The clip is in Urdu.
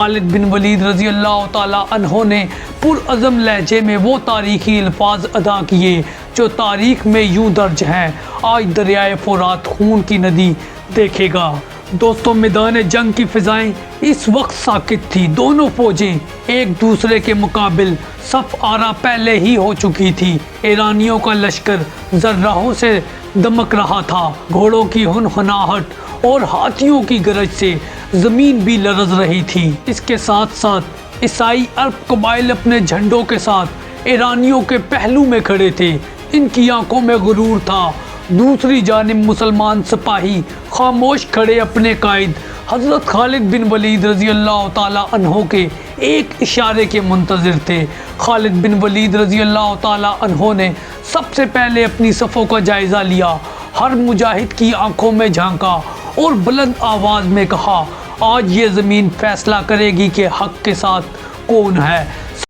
خالد بن ولید رضی اللہ تعالیٰ عنہ نے پرعزم لہجے میں وہ تاریخی الفاظ ادا کیے جو تاریخ میں یوں درج ہیں: آج دریائے فرات خون کی ندی دیکھے گا۔ دوستوں، میدان جنگ کی فضائیں اس وقت ساکت تھی۔ دونوں فوجیں ایک دوسرے کے مقابل صف آرا پہلے ہی ہو چکی تھی۔ ایرانیوں کا لشکر ذرہوں سے دمک رہا تھا۔ گھوڑوں کی ہنہناہٹ اور ہاتھیوں کی گرج سے زمین بھی لرز رہی تھی۔ اس کے ساتھ ساتھ عیسائی عرب قبائل اپنے جھنڈوں کے ساتھ ایرانیوں کے پہلو میں کھڑے تھے۔ ان کی آنکھوں میں غرور تھا۔ دوسری جانب مسلمان سپاہی خاموش کھڑے اپنے قائد حضرت خالد بن ولید رضی اللہ تعالیٰ عنہ کے ایک اشارے کے منتظر تھے۔ خالد بن ولید رضی اللہ تعالیٰ عنہ نے سب سے پہلے اپنی صفوں کا جائزہ لیا، ہر مجاہد کی آنکھوں میں جھانکا اور بلند آواز میں کہا: آج یہ زمین فیصلہ کرے گی کہ حق کے ساتھ کون ہے۔